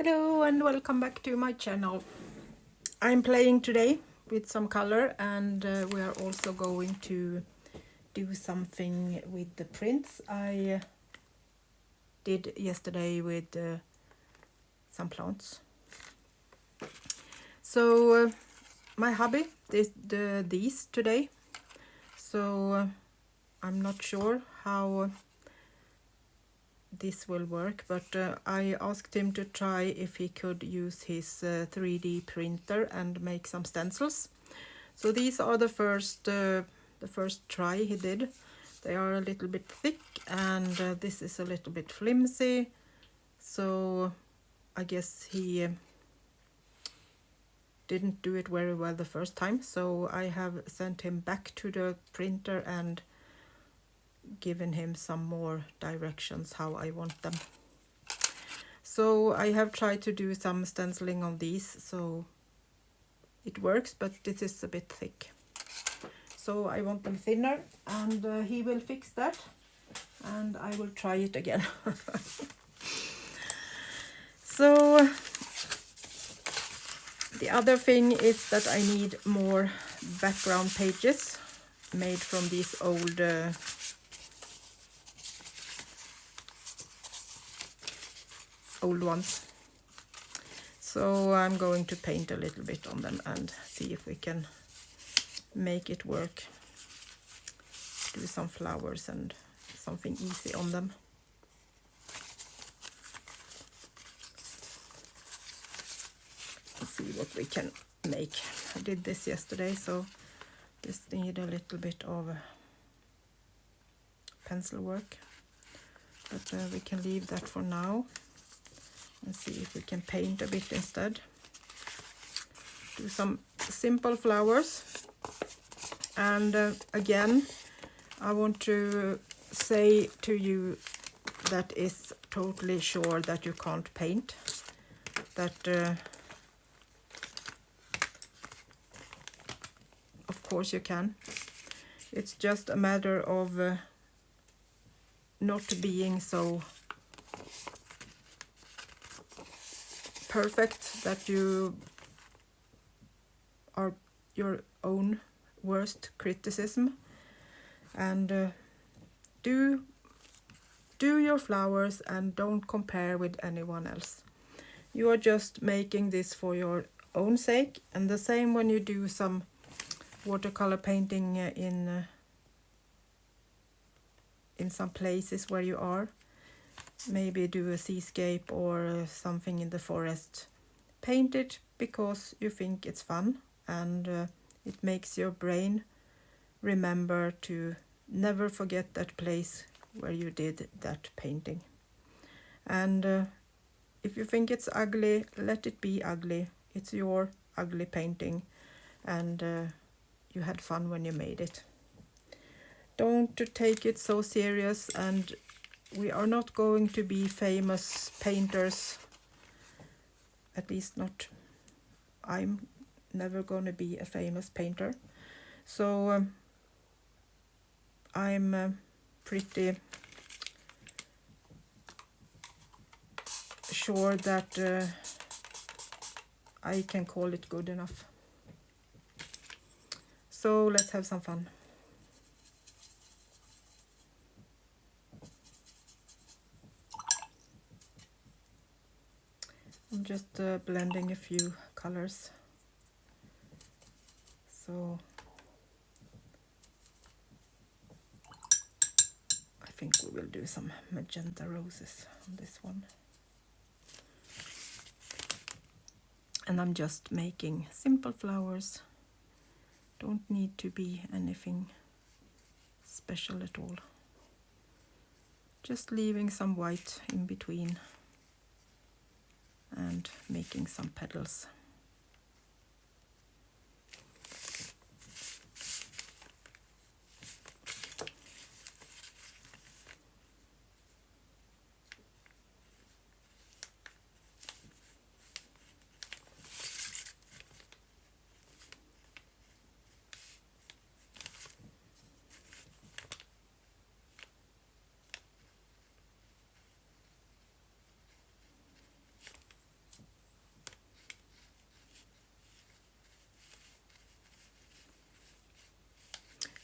Hello and welcome back to my channel. I'm playing today with some color, and we are also going to do something with the prints I did yesterday with some plants. So my hubby did these today, so I'm not sure how this will work, but I asked him to try if he could use his 3D printer and make some stencils. So these are the first try he did. They are a little bit thick, and this is a little bit flimsy, so I guess he didn't do it very well the first time. So I have sent him back to the printer and given him some more directions how I want them. So I have tried to do some stenciling on these, so it works, but this is a bit thick. So I want them thinner, and he will fix that, and I will try it again. So the other thing is that I need more background pages made from these old ones. So I'm going to paint a little bit on them and see if we can make it work. Do some flowers and something easy on them. Let's see what we can make. I did this yesterday, so this need a little bit of pencil work, but we can leave that for now and see if we can paint a bit instead. Do some simple flowers, and again I want to say to you that is totally sure that you can't paint, that of course you can. It's just a matter of not being so perfect that you are your own worst criticism, and do your flowers and don't compare with anyone else. You are just making this for your own sake, and the same when you do some watercolor painting in some places where you are. Maybe do a seascape or something in the forest. Paint it because you think it's fun, and it makes your brain remember to never forget that place where you did that painting. And if you think it's ugly, let it be ugly. It's your ugly painting, and you had fun when you made it. Don't take it so serious, and we are not going to be famous painters. At least not. I'm never going to be a famous painter. So I'm pretty sure that I can call it good enough. So let's have some fun. I'm just blending a few colors. So I think we will do some magenta roses on this one. And I'm just making simple flowers. Don't need to be anything special at all. Just leaving some white in between and making some petals.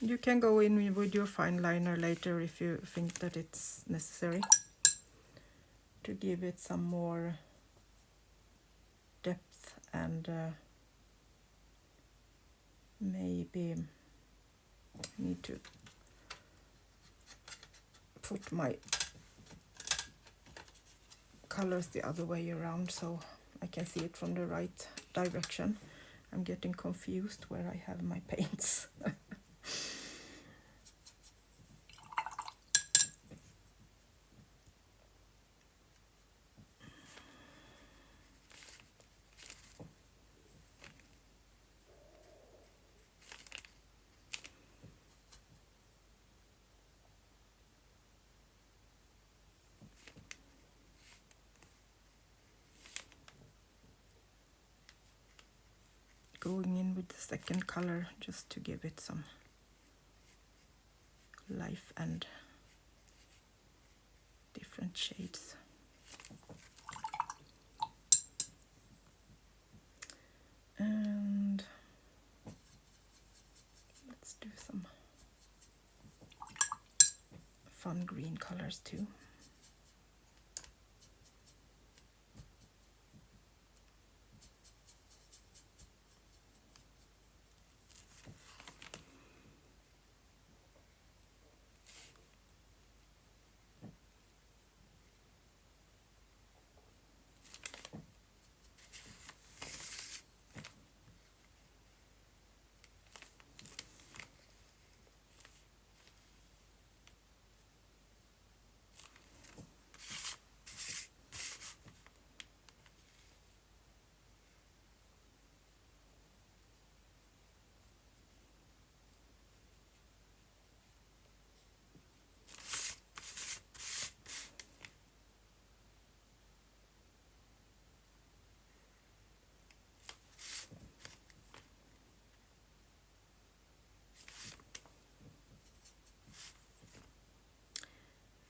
You can go in with your fine liner later if you think that it's necessary to give it some more depth, and maybe I need to put my colors the other way around so I can see it from the right direction. I'm getting confused where I have my paints. Going in with the second color just to give it some life and different shades. And let's do some fun green colors too.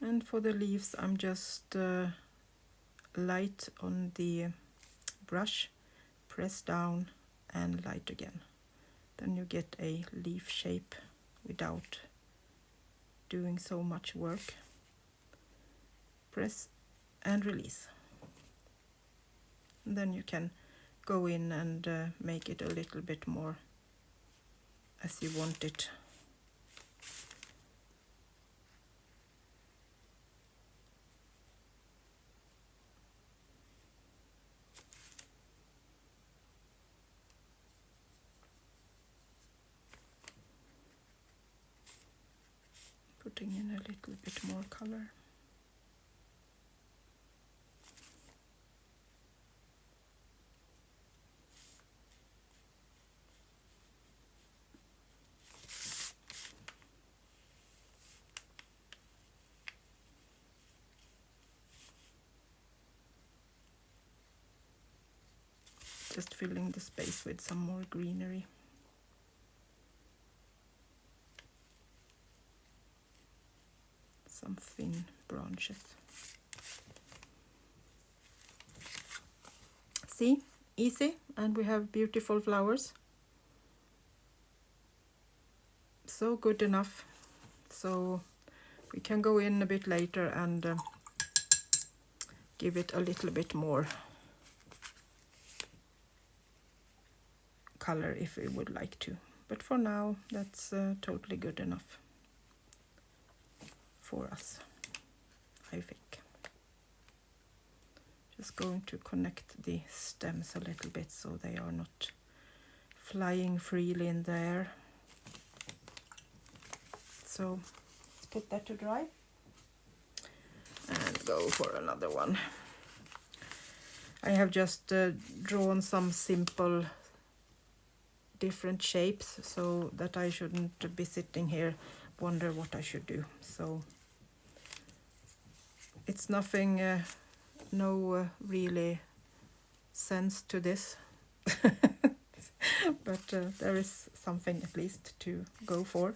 And for the leaves, I'm just light on the brush, press down and light again. Then you get a leaf shape without doing so much work. Press and release. And then you can go in and make it a little bit more as you want it. Putting in a little bit more color. Just filling the space with some more greenery. Some thin branches. See, easy, and we have beautiful flowers. So good enough. So we can go in a bit later and give it a little bit more color if we would like to. But for now, that's totally good enough for us, I think. Just going to connect the stems a little bit so they are not flying freely in the air. So let's put that to dry and go for another one. I have just drawn some simple different shapes so that I shouldn't be sitting here wonder what I should do. So it's nothing, no really sense to this, but there is something at least to go for.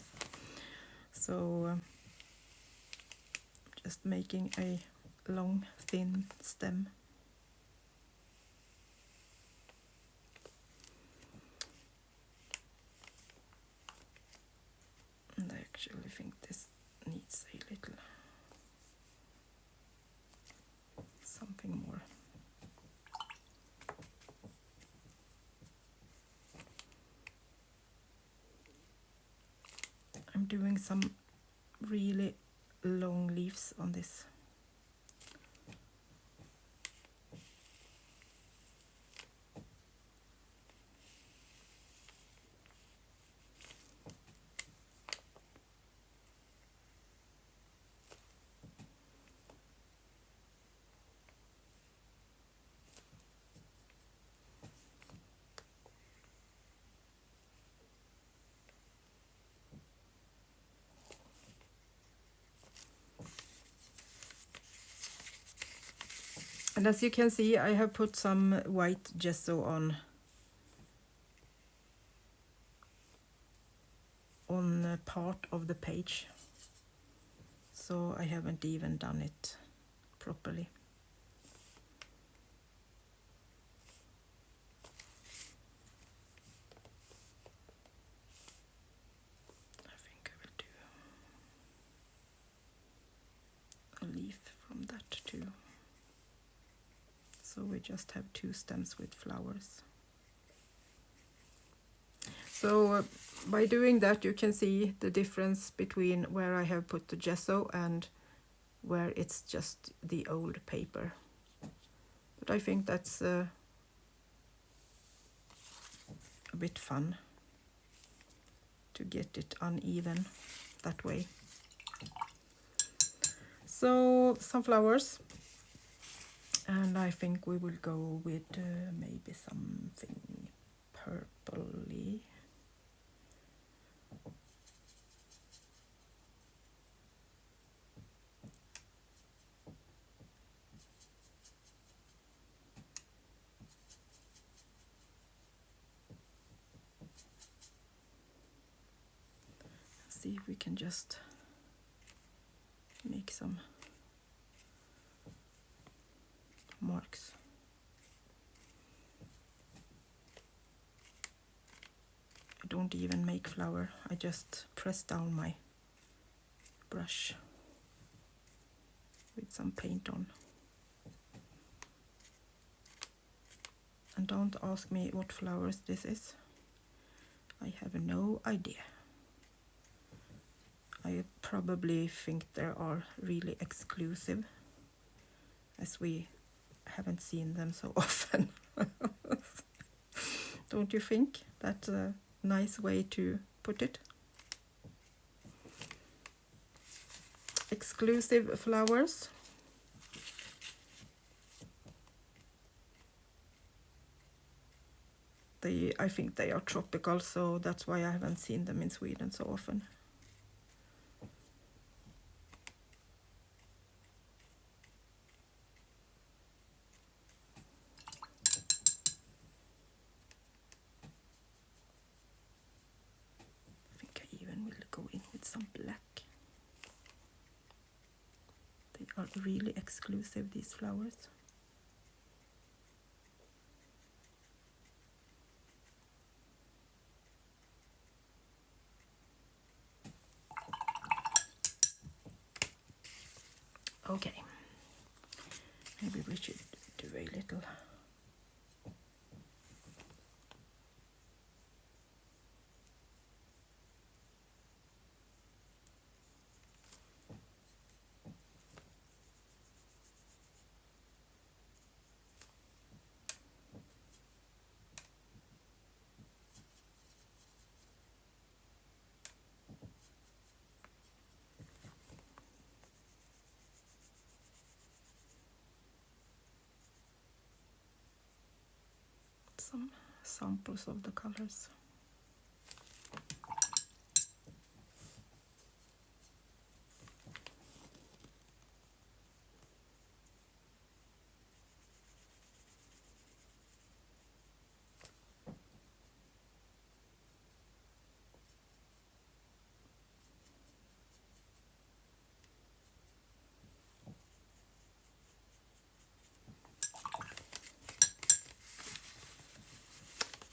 So just making a long thin stem. actually think this needs a little something more. I'm doing some really long leaves on this. And as you can see, I have put some white gesso on part of the page, so I haven't even done it properly. I think I will do a leaf from that too. So we just have 2 stems with flowers. So by doing that, you can see the difference between where I have put the gesso and where it's just the old paper. But I think that's a bit fun to get it uneven that way. So some flowers, and I think we will go with maybe something purpley. See if we can just make some marks. I don't even make flower, I just press down my brush with some paint on. And don't ask me what flowers this is. I have no idea. I probably think they are really exclusive, as we haven't seen them so often. Don't you think? That's a nice way to put it. Exclusive flowers. I think they are tropical, so that's why I haven't seen them in Sweden so often. I think I even will go in with some black. They are really exclusive, these flowers. Okay, maybe we should do a little some samples of the colors.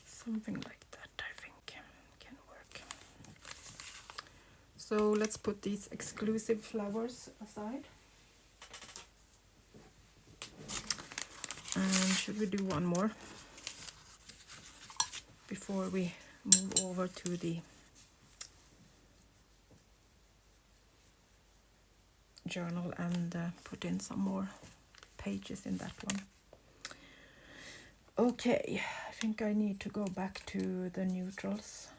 Something like that, I think, can work. So let's put these exclusive flowers aside. And should we do one more before we move over to the journal and put in some more pages in that one? Okay, I think I need to go back to the neutrals.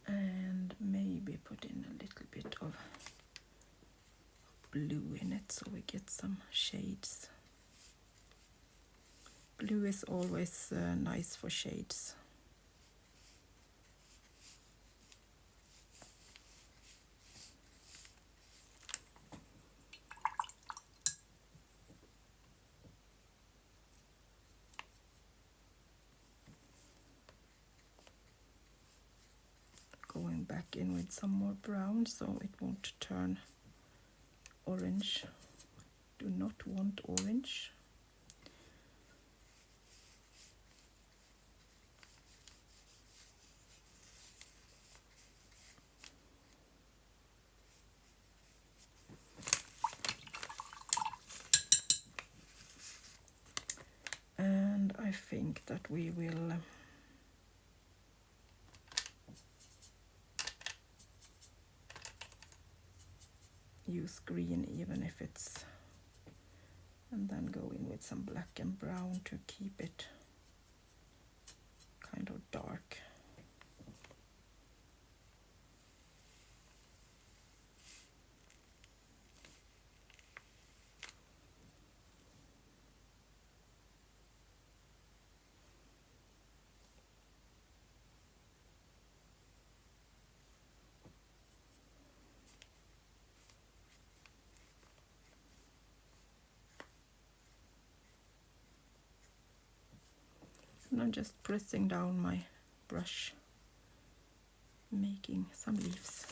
And maybe put in a little bit of blue in it so we get some shades. Blue is always nice for shades. Going back in with some more brown so it won't turn orange. Do not want orange. And I think that we will use green even if it's, and then go in with some black and brown to keep it kind of dark. And I'm just pressing down my brush, making some leaves.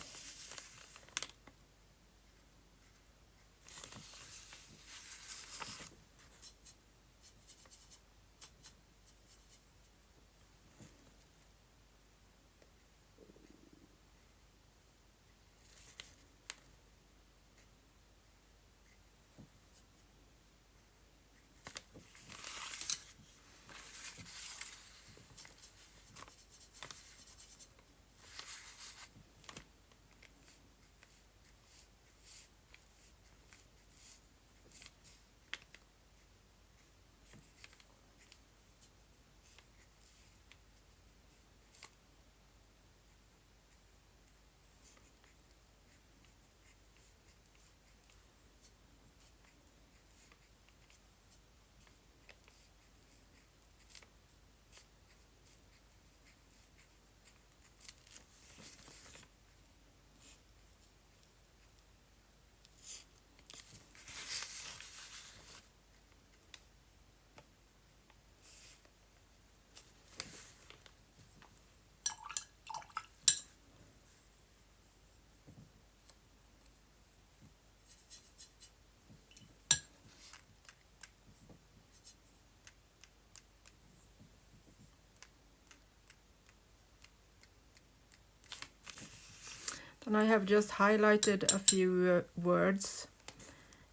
And I have just highlighted a few words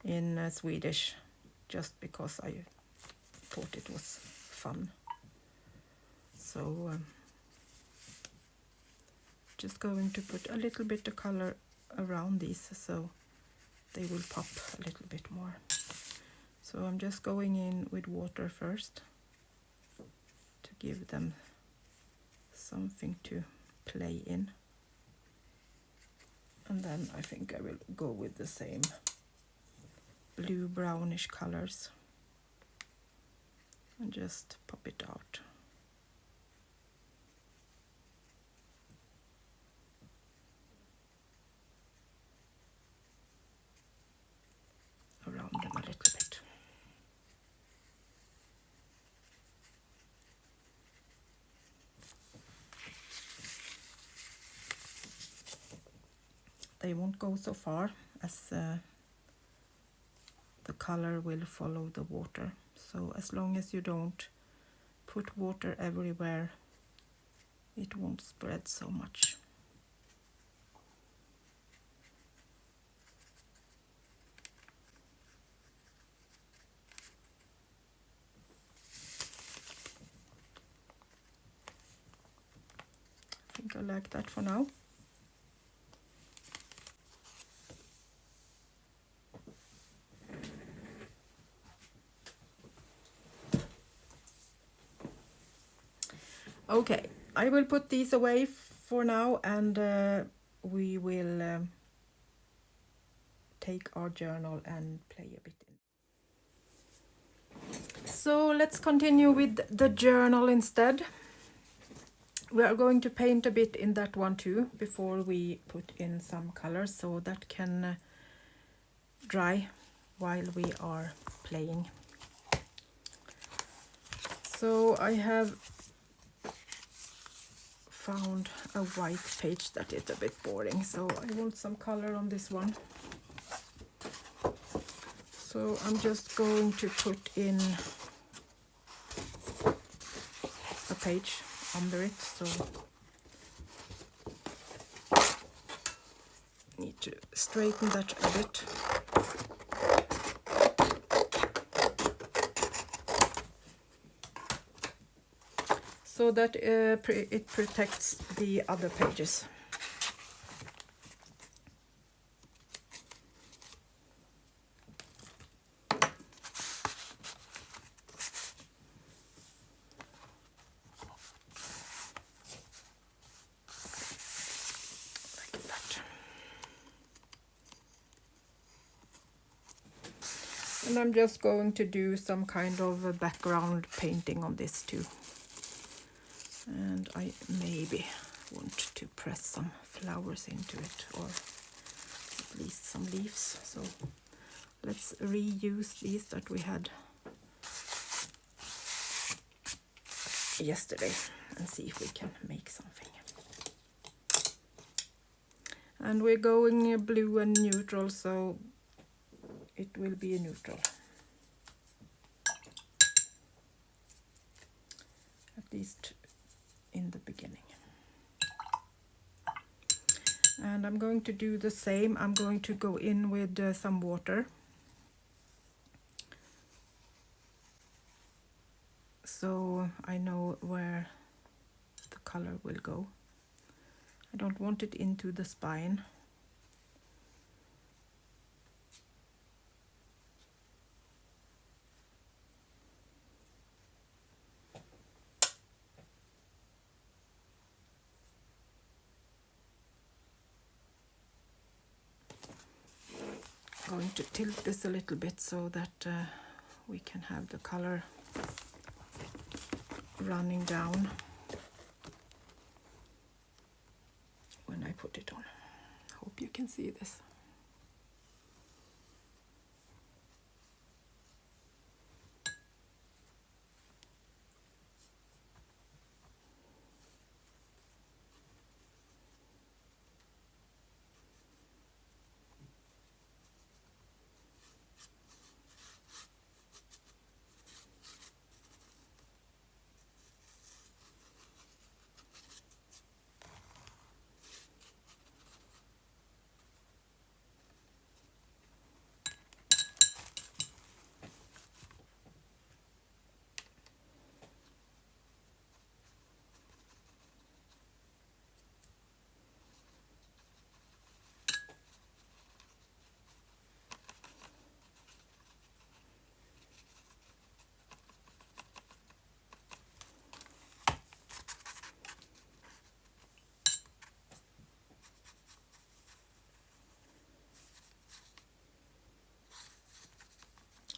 in Swedish just because I thought it was fun. So just going to put a little bit of color around these so they will pop a little bit more. So I'm just going in with water first to give them something to play in. And then I think I will go with the same blue brownish colors and just pop it out. they won't go so far as the color will follow the water. So as long as you don't put water everywhere, it won't spread so much. I think I like that for now. Okay, I will put these away for now, and we will take our journal and play a bit. So let's continue with the journal instead. We are going to paint a bit in that one too before we put in some colors, so that can dry while we are playing. So I have found a white page that is a bit boring, so I want some color on this one. So I'm just going to put in a page under it, so need to straighten that a bit. So that it protects the other pages. Like that. And I'm just going to do some kind of a background painting on this too. And I maybe want to press some flowers into it, or at least some leaves. So let's reuse these that we had yesterday and see if we can make something. And we're going blue and neutral, so it will be a neutral. At least in the beginning. And I'm going to do the same. I'm going to go in with some water. So I know where the color will go. I don't want it into the spine. Going to tilt this a little bit so that we can have the color running down when I put it on. Hope you can see this.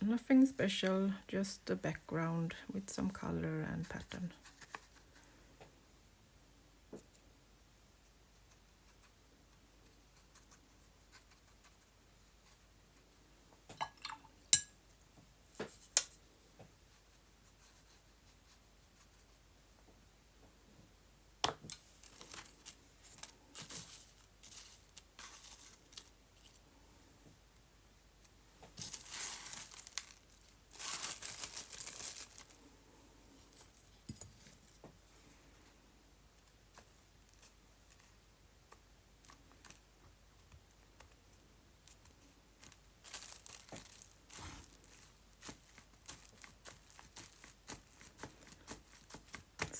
Nothing special, just the background with some color and pattern.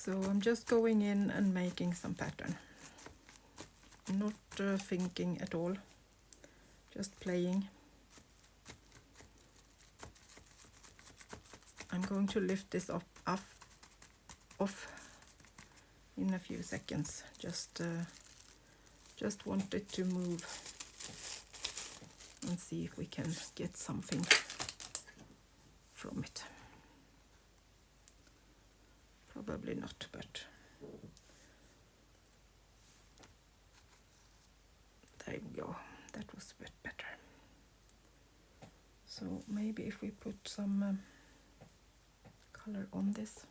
So I'm just going in and making some pattern. Not thinking at all, just playing. I'm going to lift this off in a few seconds. Just want it to move and see if we can get something from it. Probably not, but there we go. That was a bit better. So maybe if we put some color on this.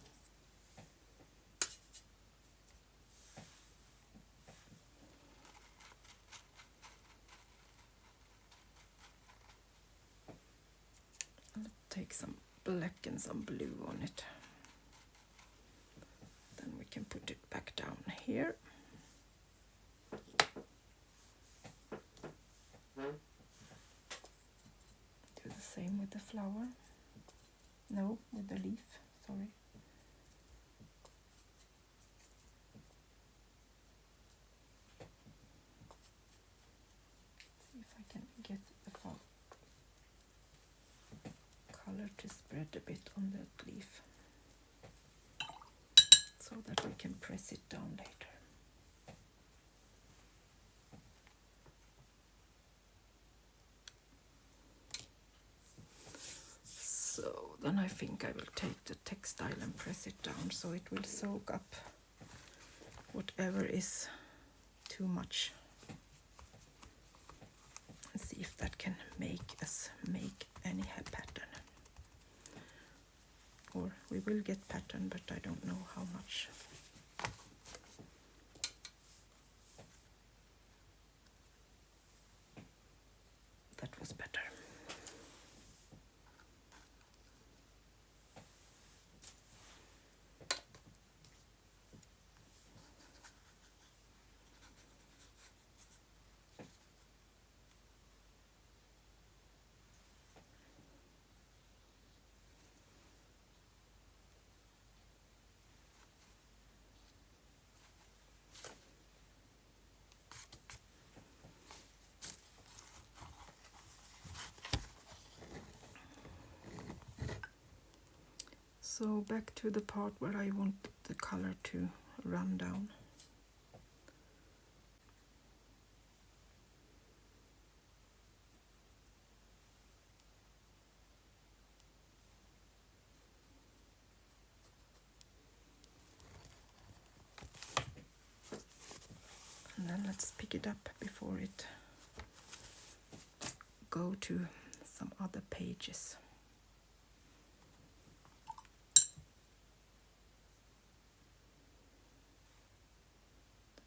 I'll take some black and some blue on it. Then we can put it back down here. Do the same with the flower. No, with the leaf, sorry. See if I can get the color to spread a bit on that leaf, so that we can press it down later. So then I think I will take the textile and press it down so it will soak up whatever is too much. And see if that can make us make any pattern. Or we will get pattern, but I don't know how much. That was better. So back to the part where I want the color to run down. And then let's pick it up before it go to some other pages.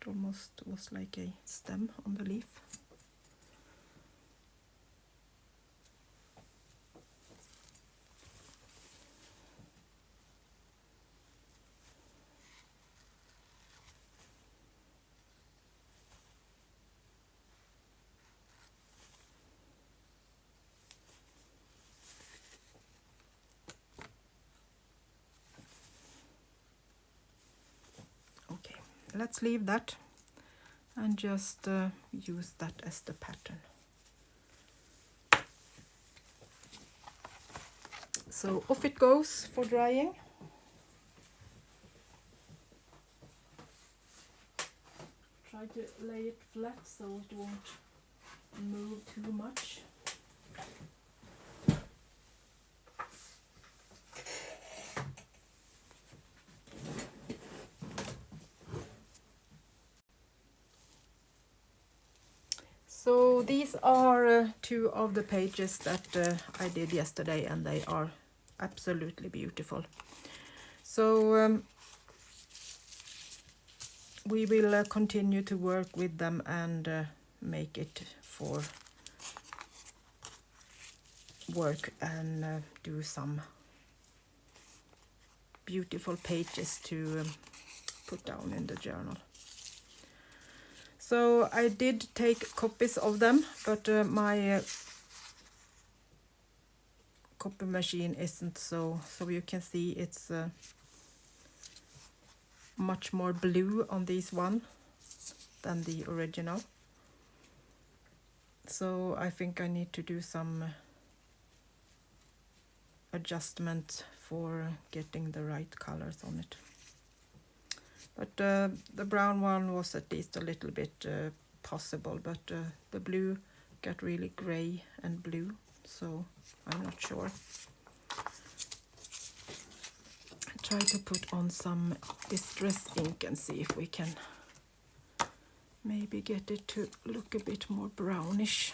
It almost was like a stem on the leaf. Okay, let's leave that and just use that as the pattern. So off it goes for drying. Try to lay it flat so it won't move too much. So these are two of the pages that I did yesterday, and they are absolutely beautiful. So we will continue to work with them and make it for work and do some beautiful pages to put down in the journal. So I did take copies of them, but my copy machine isn't so you can see it's much more blue on this one than the original. So I think I need to do some adjustment for getting the right colors on it. But the brown one was at least a little bit possible, but the blue got really gray and blue, so I'm not sure. I try to put on some distress ink and see if we can maybe get it to look a bit more brownish.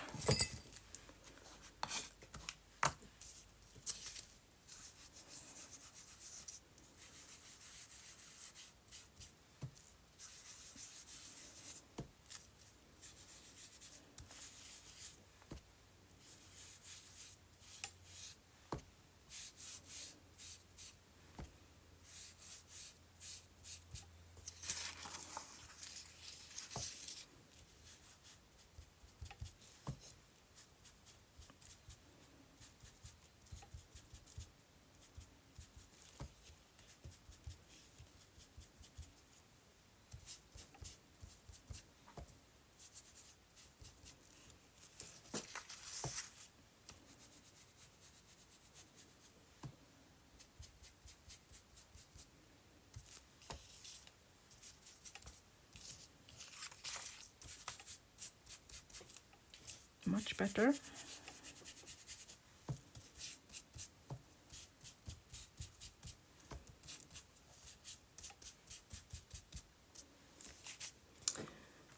Much better.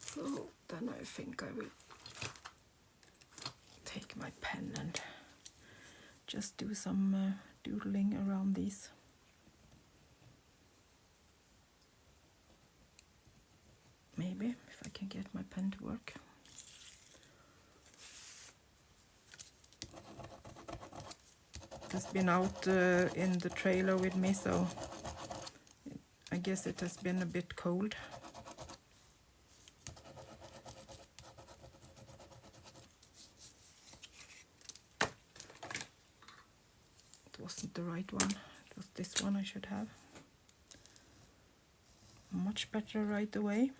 So then I think I will take my pen and just do some doodling around these. Maybe if I can get my pen to work. It has been out in the trailer with me, so I guess it has been a bit cold. It wasn't the right one. It was this one I should have. Much better right away.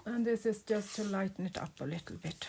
And this is just to lighten it up a little bit.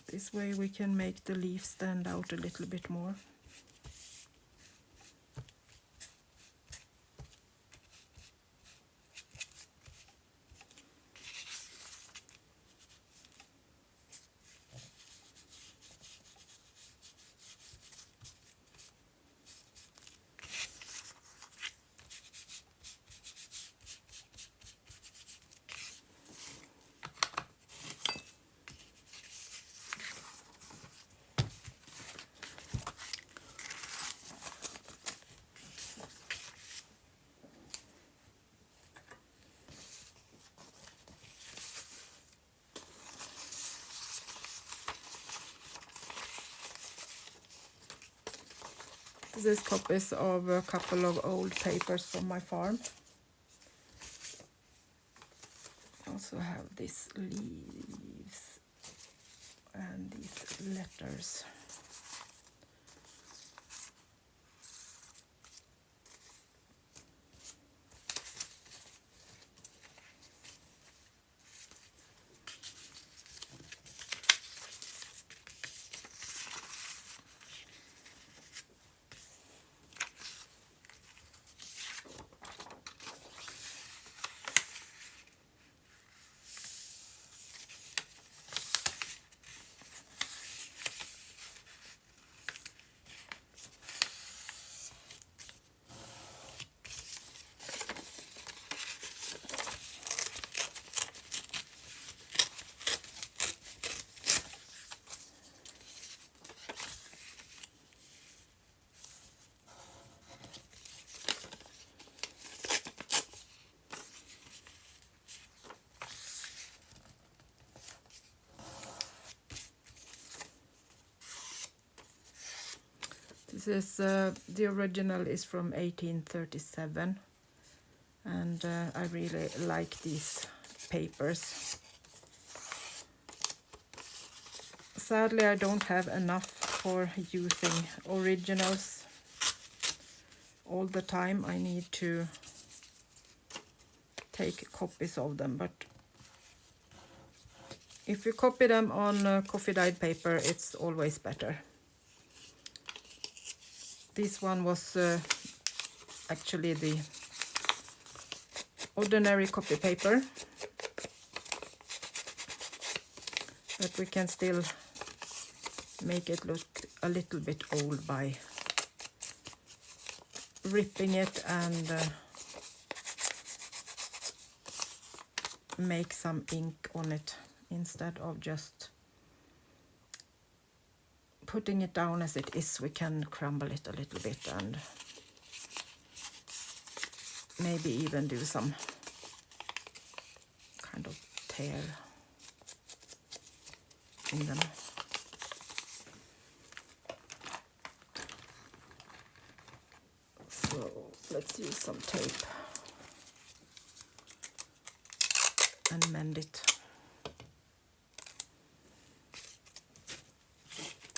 This way we can make the leaf stand out a little bit more. This is copies of a couple of old papers from my farm. I also have these leaves and these letters. This is the original is from 1837, and I really like these papers. Sadly, I don't have enough for using originals all the time. I need to take copies of them, but if you copy them on coffee dyed paper, it's always better. This one was actually the ordinary copy paper, but we can still make it look a little bit old by ripping it and make some ink on it instead of just putting it down as it is. We can crumble it a little bit and maybe even do some kind of tear in them. So let's use some tape and mend it.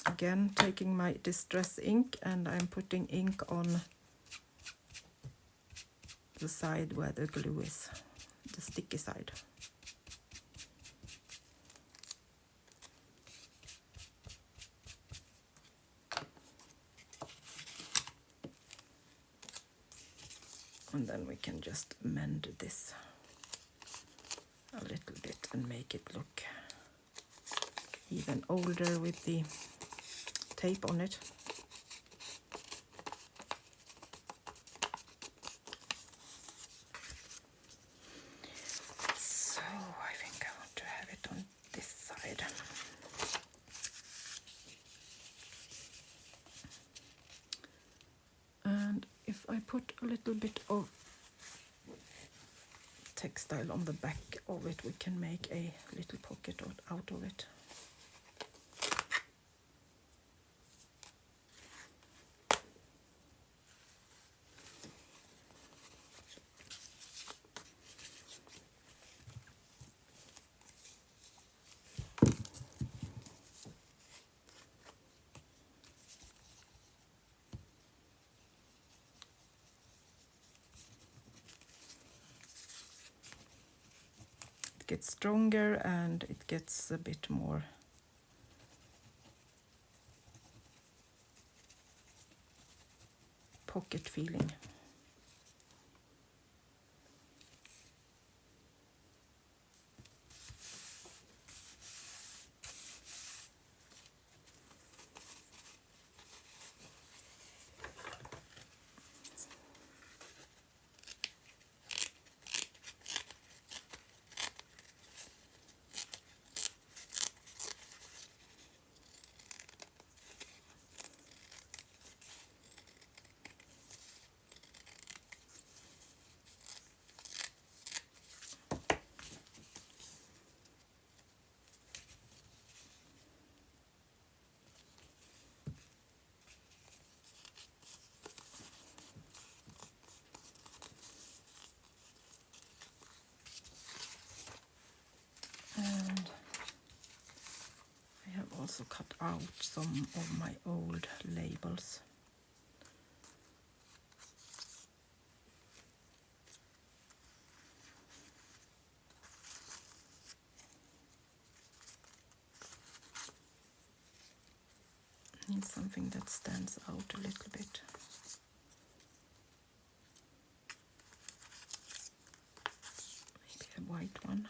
Again, taking my distress ink, and I'm putting ink on the side where the glue is, the sticky side. And then we can just mend this a little bit and make it look even older with the tape on it. So I think I want to have it on this side. And if I put a little bit of textile on the back of it, we can make a little pocket out of it. It gets stronger and it gets a bit more, pocket feeling. And I have also cut out some of my old labels. Need something that stands out a little bit. Maybe a white one.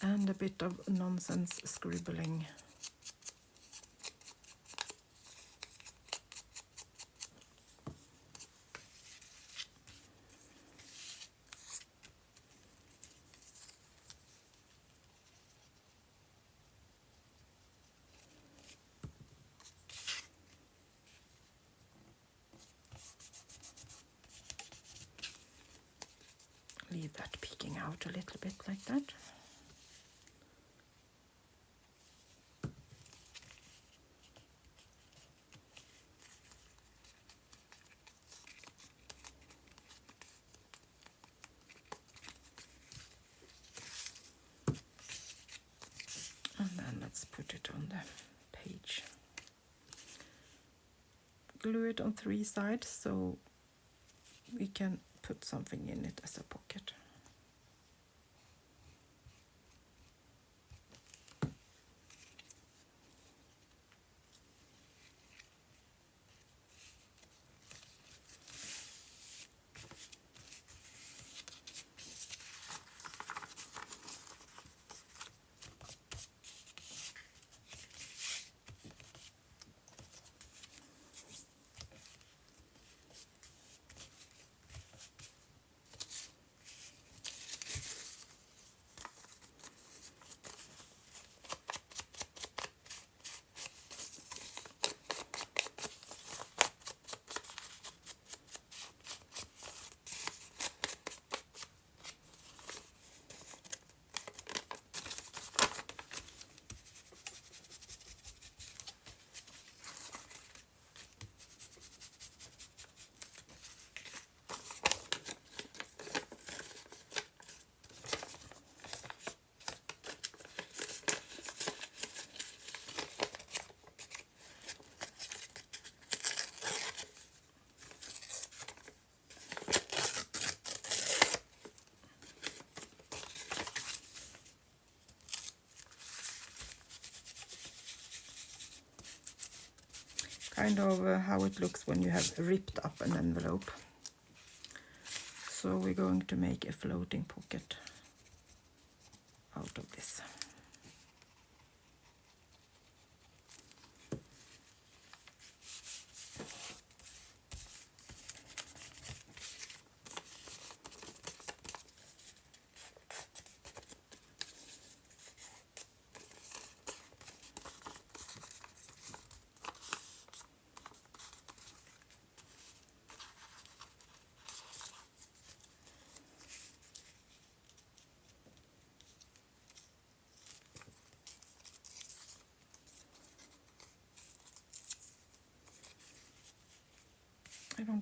And a bit of nonsense scribbling. Leave that peeking out a little bit like that. And then let's put it on the page. Glue it on 3 sides so we can put something in it as a pocket. Kind of how it looks when you have ripped up an envelope. So we're going to make a floating pocket out of this.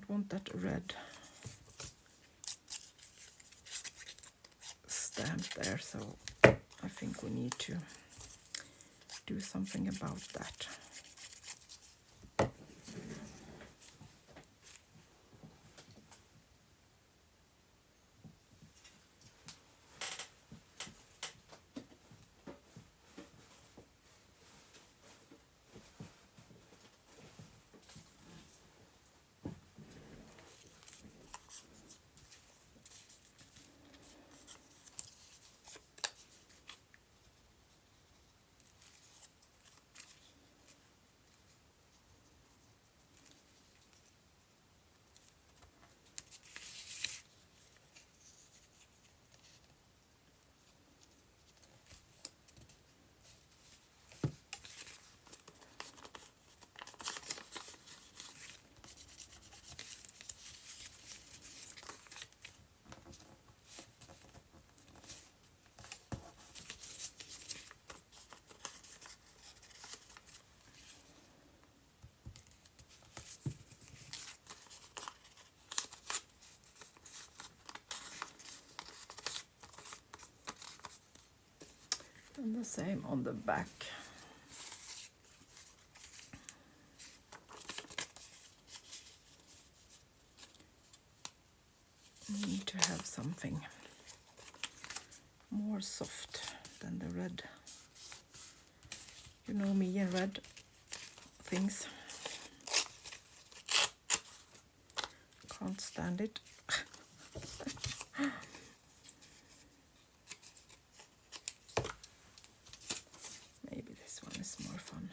don't want that red stamp there, so I think we need to do something about that. And the same on the back. We need to have something more soft than the red. You know me and red things. Can't stand it. Maybe this one is more fun.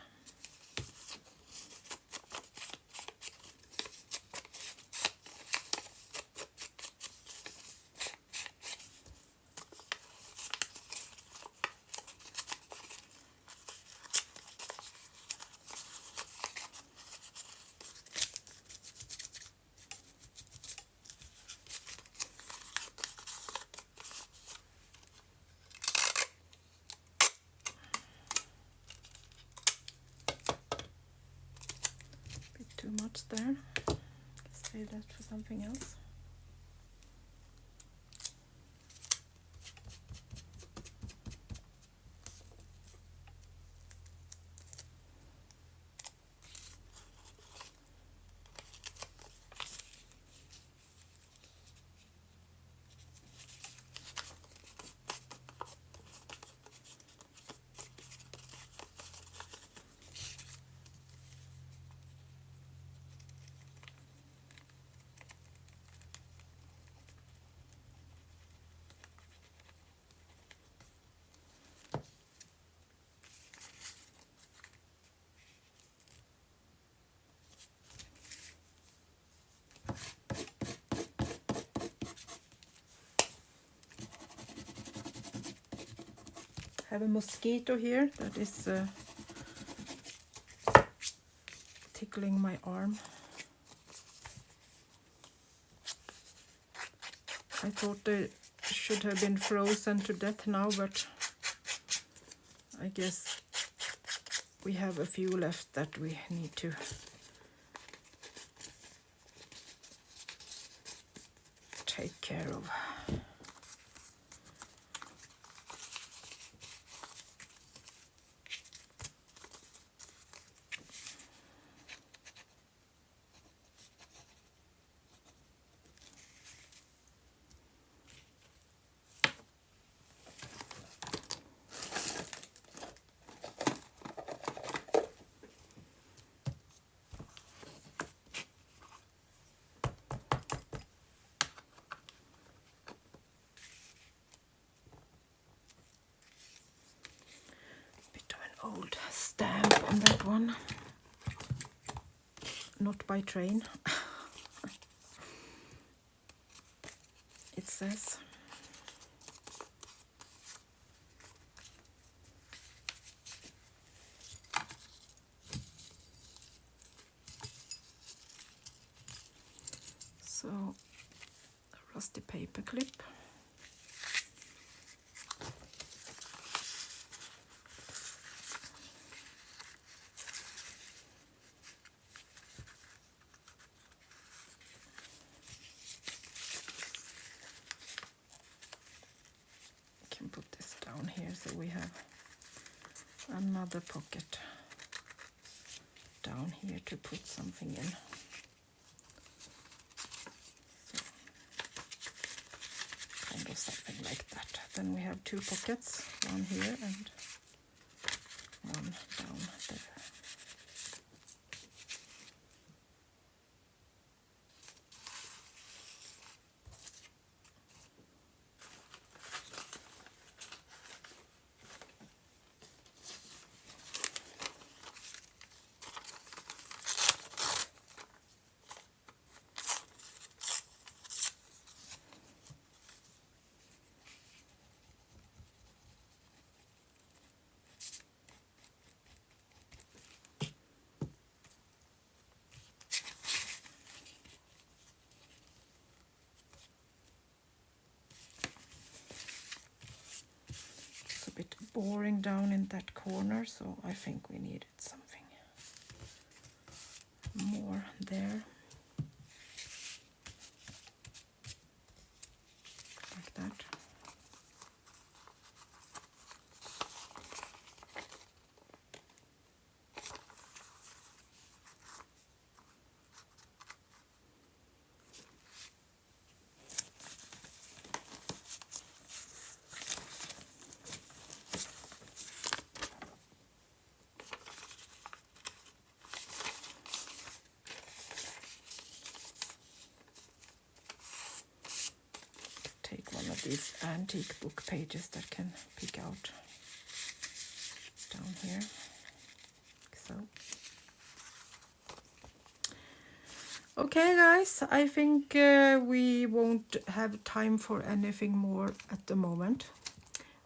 Too much there. Save that for something else. I have a mosquito here that is tickling my arm. I thought they should have been frozen to death now, but I guess we have a few left that we need to take care of. Old stamp on that one. Not by train. It says. So, a rusty paper clip. another pocket down here to put something in. So, kind of something like that. Then we have 2 pockets, one here and one down there. Bit boring down in that corner, so I think we needed something more there, like that. Take one of these antique book pages that can peek out down here, like so. Okay guys, I think we won't have time for anything more at the moment,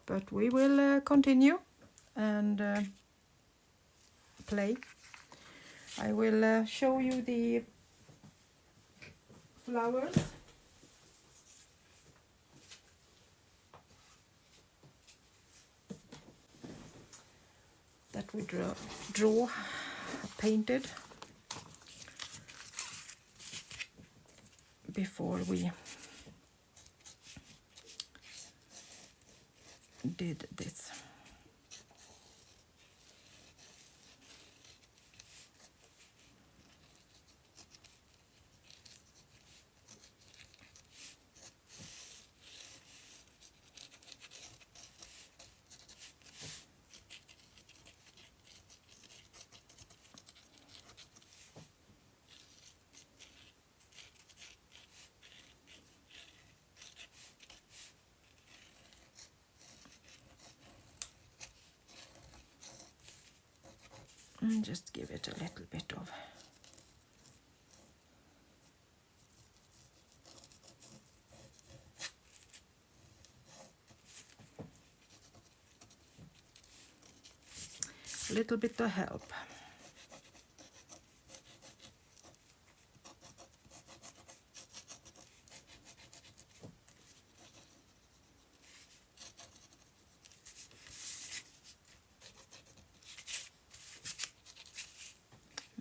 but we will continue and play. I will show you the flowers. That we draw painted before we did this. And just give it a little bit of help.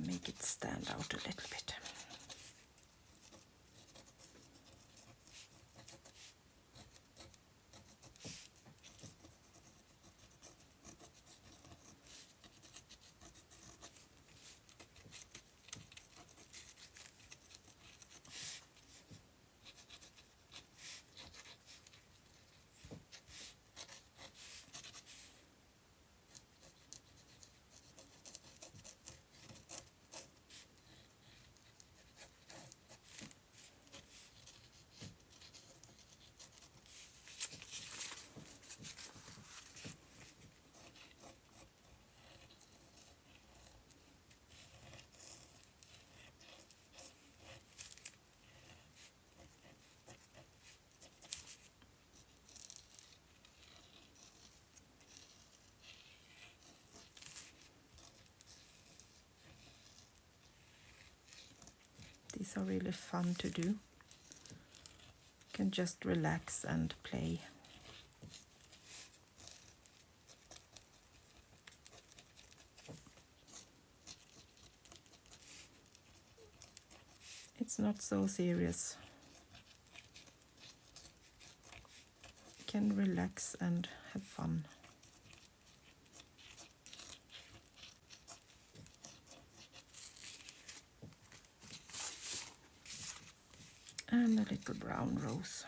Make it stand out a little bit. These are really fun to do. You can just relax and play. It's not so serious. You can relax and have fun. And a little brown rose,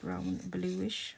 brown bluish.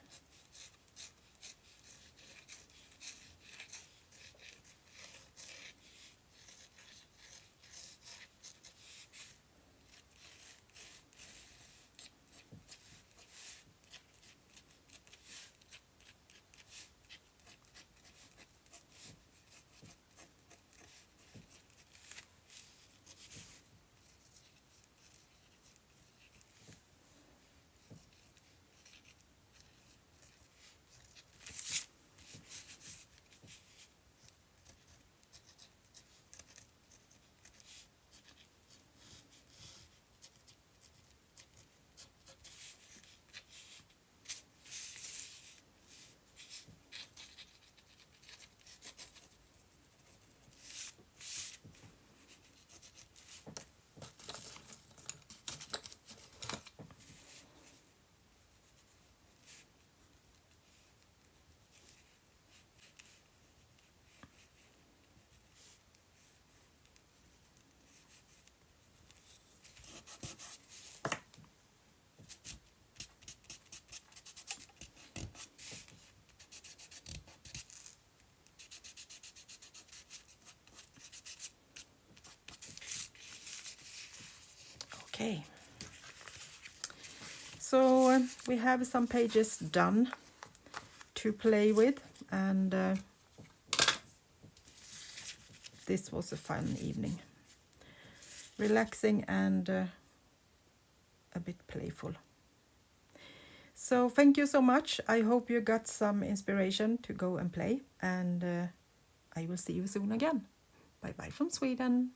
Okay, so we have some pages done to play with, and this was a fun evening, relaxing and a bit playful. So thank you so much. I hope you got some inspiration to go and play, and I will see you soon again. Bye bye from Sweden.